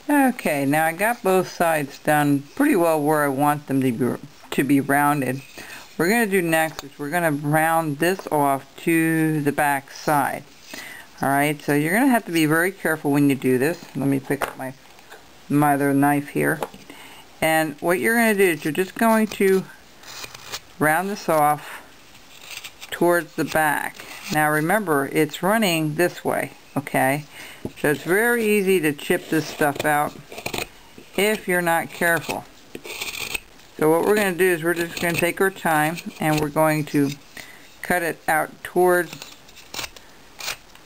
Okay, now I got both sides done pretty well where I want them to be rounded. What we're going to do next is we're going to round this off to the back side. Alright, so you're going to have to be very careful when you do this. Let me pick up my other knife here. And what you're going to do is you're just going to round this off towards the back. Now remember, it's running this way, okay? So it's very easy to chip this stuff out if you're not careful. So what we're going to do is we're just going to take our time and we're going to cut it out towards,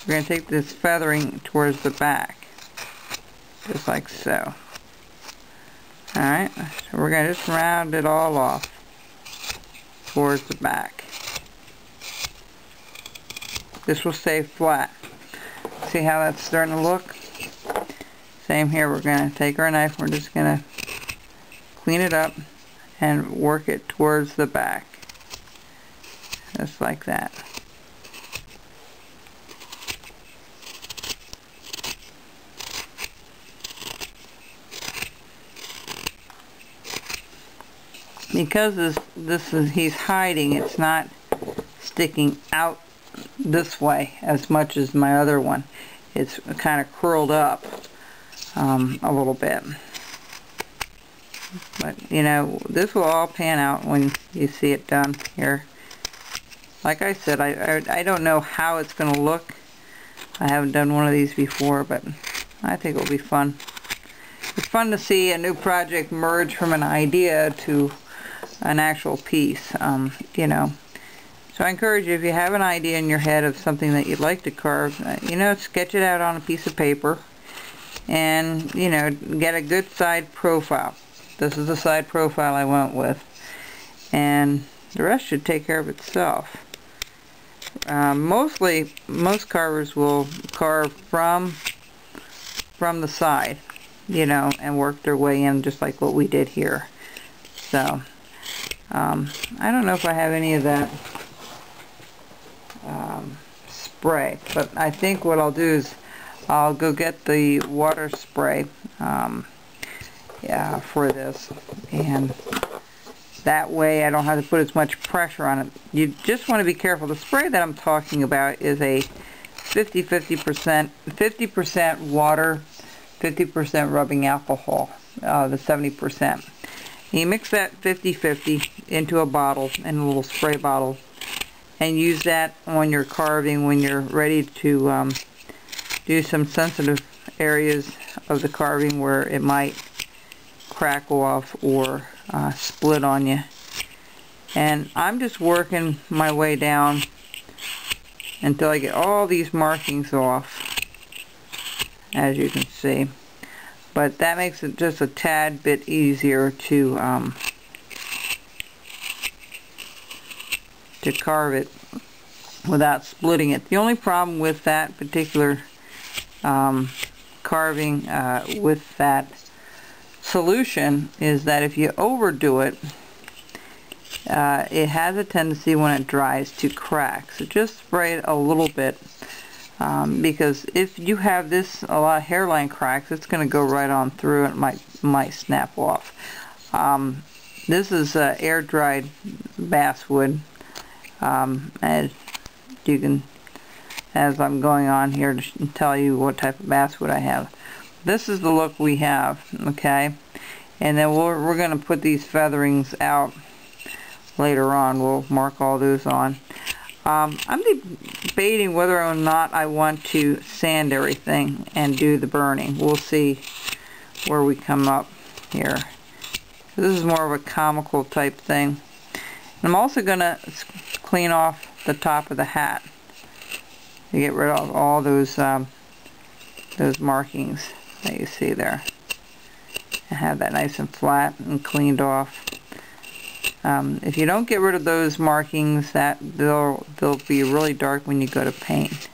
we're going to take this feathering towards the back, just like so. Alright, so we're going to just round it all off towards the back. This will stay flat. See how that's starting to look? Same here, we're going to take our knife, we're just going to clean it up and work it towards the back. Just like that. Because he's hiding, it's not sticking out this way as much as my other one. It's kind of curled up a little bit. But you know, this will all pan out when you see it done here. Like I said, I don't know how it's going to look. I haven't done one of these before, but I think it'll be fun. It's fun to see a new project merge from an idea to an actual piece, you know. So I encourage you, if you have an idea in your head of something that you'd like to carve, you know, sketch it out on a piece of paper and, you know, get a good side profile. This is the side profile I went with. And the rest should take care of itself. Most carvers will carve from the side, you know, and work their way in just like what we did here. So, I don't know if I have any of that spray, but I think what I'll do is I'll go get the water spray for this, and that way I don't have to put as much pressure on it. You just want to be careful. The spray that I'm talking about is a 50% water, 50% rubbing alcohol, the 70%. You mix that 50-50 into a bottle, in a little spray bottle, and use that on your carving when you're ready to do some sensitive areas of the carving where it might crack off or split on you. And I'm just working my way down until I get all these markings off, as you can see. But that makes it just a tad bit easier to carve it without splitting it. The only problem with that particular carving with that solution is that if you overdo it, it has a tendency when it dries to crack. So just spray it a little bit, because if you have this a lot of hairline cracks, it's going to go right on through and it might snap off. This is air dried basswood. As you can, as I'm going on here to tell you what type of basswood I have. This is the look we have, okay? And then we're going to put these featherings out later on. We'll mark all those on. I'm debating whether or not I want to sand everything and do the burning. We'll see where we come up here. This is more of a comical type thing. I'm also going to clean off the top of the hat to get rid of all those markings that you see there. And have that nice and flat and cleaned off. If you don't get rid of those markings, they'll be really dark when you go to paint.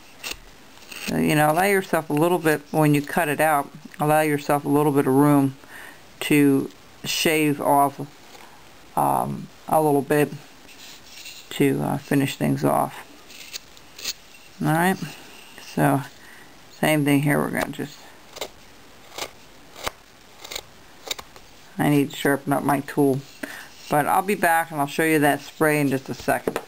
So, you know, allow yourself a little bit, when you cut it out, allow yourself a little bit of room to shave off a little bit to finish things off. Alright, so same thing here. We're going to just I need to sharpen up my tool. But I'll be back and I'll show you that spray in just a second.